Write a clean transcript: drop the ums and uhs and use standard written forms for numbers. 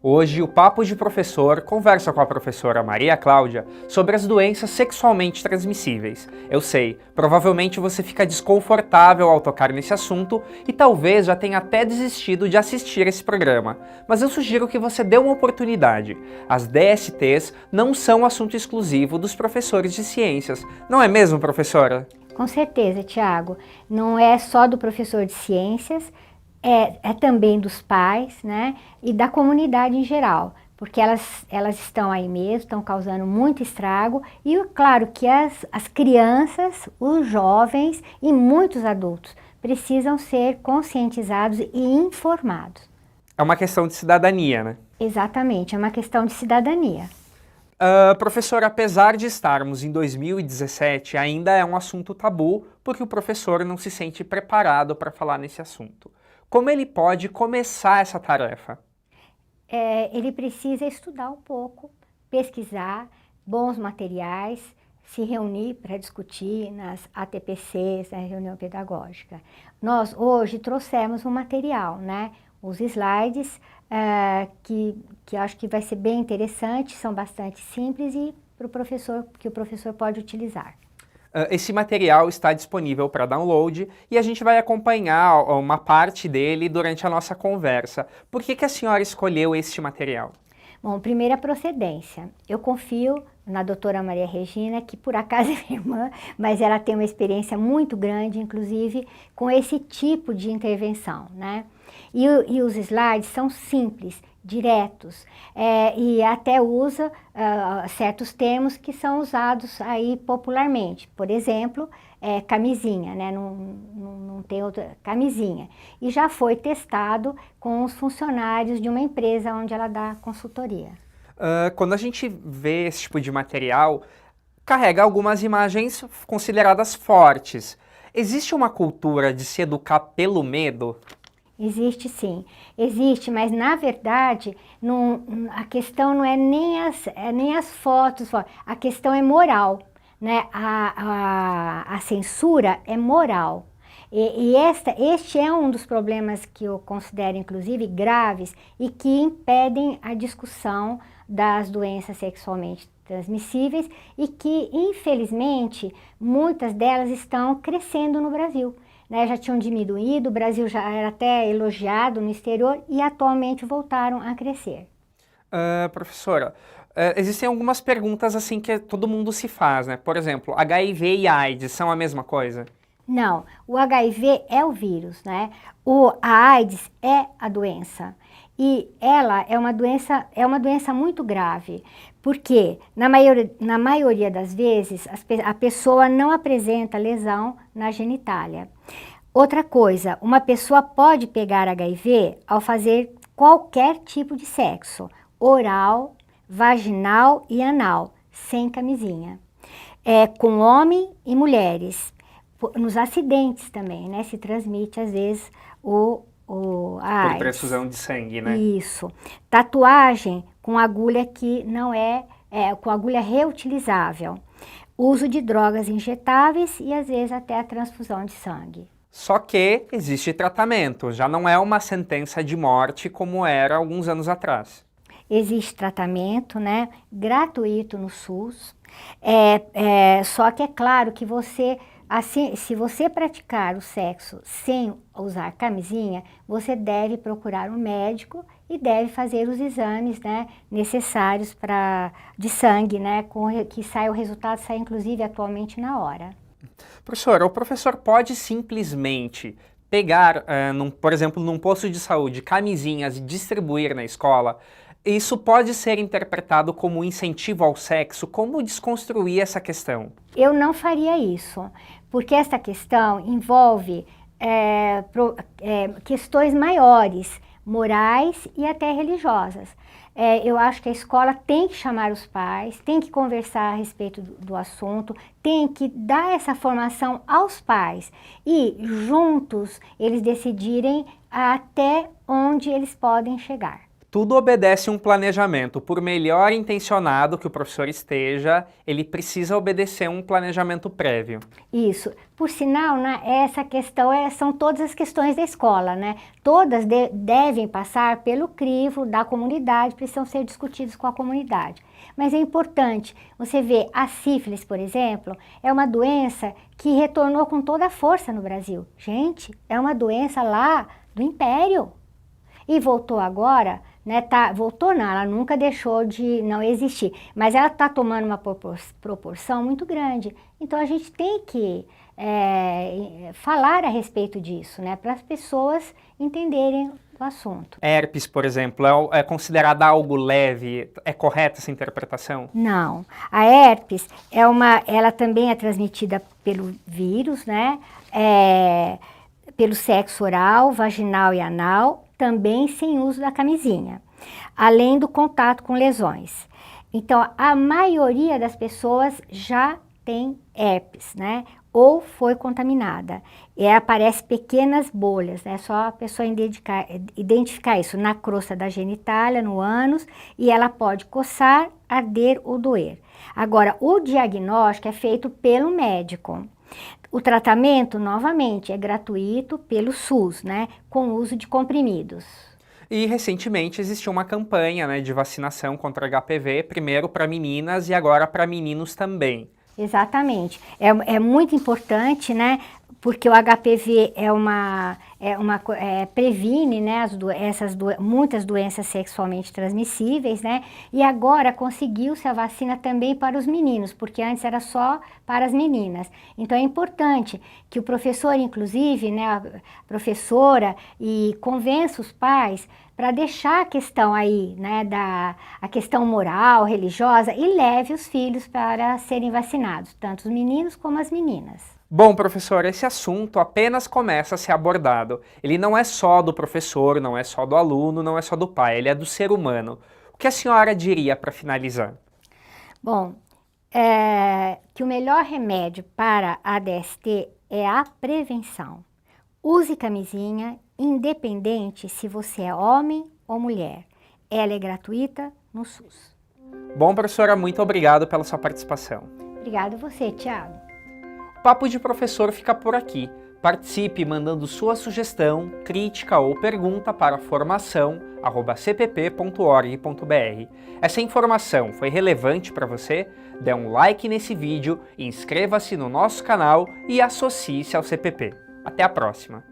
Hoje, o Papo de Professor conversa com a professora Maria Cláudia sobre as doenças sexualmente transmissíveis. Eu sei, provavelmente você fica desconfortável ao tocar nesse assunto e talvez já tenha até desistido de assistir esse programa, mas eu sugiro que você dê uma oportunidade. As DSTs não são assunto exclusivo dos professores de ciências, não é mesmo, professora? Com certeza, Tiago. Não é só do professor de ciências, é também dos pais, né? E da comunidade em geral, porque elas estão aí mesmo, estão causando muito estrago. E claro que as crianças, os jovens e muitos adultos precisam ser conscientizados e informados. É uma questão de cidadania, né? Exatamente, é uma questão de cidadania. Professor, apesar de estarmos em 2017, ainda é um assunto tabu porque o professor não se sente preparado para falar nesse assunto. Como ele pode começar essa tarefa? Ele precisa estudar um pouco, pesquisar bons materiais, se reunir para discutir nas ATPCs, na reunião pedagógica. Nós hoje trouxemos um material, né? Os slides, que acho que vai ser bem interessante, são bastante simples e que o professor pode utilizar. Esse material está disponível para download e a gente vai acompanhar uma parte dele durante a nossa conversa. Por que a senhora escolheu este material? Bom, primeira procedência. Eu confio na doutora Maria Regina, que por acaso é minha irmã, mas ela tem uma experiência muito grande, inclusive, com esse tipo de intervenção, né? E os slides são simples, diretos, e até usa certos termos que são usados aí popularmente. Por exemplo, camisinha, né? Não tem outra camisinha. E já foi testado com os funcionários de uma empresa onde ela dá consultoria. Quando a gente vê esse tipo de material, carrega algumas imagens consideradas fortes. Existe uma cultura de se educar pelo medo? Existe sim, existe, mas na verdade a questão não é nem as fotos, a questão é moral, né? A censura é moral. Este é um dos problemas que eu considero, inclusive, graves e que impedem a discussão das doenças sexualmente transmissíveis e que, infelizmente, muitas delas estão crescendo no Brasil. Né, já tinham diminuído, o Brasil já era até elogiado no exterior e atualmente voltaram a crescer. Professora, existem algumas perguntas assim que todo mundo se faz, né? Por exemplo, HIV e AIDS são a mesma coisa? Não, o HIV é o vírus, né? A AIDS é a doença. E ela é uma doença muito grave, porque na maioria das vezes a pessoa não apresenta lesão na genitália. Outra coisa, uma pessoa pode pegar HIV ao fazer qualquer tipo de sexo, oral, vaginal e anal, sem camisinha. Com homem e mulheres. Nos acidentes também, né? Se transmite às vezes a AIDS. Por transfusão de sangue, né? Isso. Tatuagem com agulha que não com agulha reutilizável. Uso de drogas injetáveis e às vezes até a transfusão de sangue. Só que existe tratamento, já não é uma sentença de morte como era alguns anos atrás. Existe tratamento, né? Gratuito no SUS. Só que é claro que assim, se você praticar o sexo sem usar camisinha, você deve procurar um médico e deve fazer os exames, né, necessários de sangue, né, o resultado sai inclusive atualmente na hora. Professor, o professor pode simplesmente pegar, por exemplo, num posto de saúde, camisinhas e distribuir na escola? Isso pode ser interpretado como um incentivo ao sexo? Como desconstruir essa questão? Eu não faria isso, porque essa questão envolve questões maiores, morais e até religiosas. Eu acho que a escola tem que chamar os pais, tem que conversar a respeito do assunto, tem que dar essa formação aos pais e juntos eles decidirem até onde eles podem chegar. Tudo obedece um planejamento. Por melhor intencionado que o professor esteja, ele precisa obedecer um planejamento prévio. Isso. Por sinal, né, essa questão são todas as questões da escola, né? Todas devem passar pelo crivo da comunidade, precisam ser discutidas com a comunidade. Mas é importante, você vê, a sífilis, por exemplo, é uma doença que retornou com toda a força no Brasil. Gente, é uma doença lá do Império. E voltou agora, né, voltou não, ela nunca deixou de não existir, mas ela está tomando uma proporção muito grande. Então a gente tem que falar a respeito disso, né, para as pessoas entenderem o assunto. Herpes, por exemplo, é considerada algo leve? É correta essa interpretação? Não. A herpes, ela também é transmitida pelo vírus, né, pelo sexo oral, vaginal e anal, também sem uso da camisinha, além do contato com lesões. Então, a maioria das pessoas já tem herpes, né? Ou foi contaminada. E aparece pequenas bolhas, né? Só a pessoa identificar isso na crosta da genitália, no ânus, e ela pode coçar, arder ou doer. Agora, o diagnóstico é feito pelo médico. O tratamento, novamente, é gratuito pelo SUS, né, com o uso de comprimidos. E recentemente existiu uma campanha, né, de vacinação contra HPV, primeiro para meninas e agora para meninos também. Exatamente. É muito importante, né, porque o HPV previne, né, muitas doenças sexualmente transmissíveis, né, e agora conseguiu-se a vacina também para os meninos, porque antes era só para as meninas. Então é importante que o professor, inclusive, né, a professora, e convença os pais para deixar a questão aí, né, a questão moral, religiosa, e leve os filhos para serem vacinados, tanto os meninos como as meninas. Bom, professor, esse assunto apenas começa a ser abordado. Ele não é só do professor, não é só do aluno, não é só do pai, ele é do ser humano. O que a senhora diria para finalizar? Bom, que o melhor remédio para a DST é a prevenção. Use camisinha, independente se você é homem ou mulher. Ela é gratuita no SUS. Bom, professora, muito obrigado pela sua participação. Obrigada a você, Thiago. O Papo de Professor fica por aqui. Participe mandando sua sugestão, crítica ou pergunta para formação@cpp.org.br. Essa informação foi relevante para você? Dê um like nesse vídeo, inscreva-se no nosso canal e associe-se ao CPP. Até a próxima!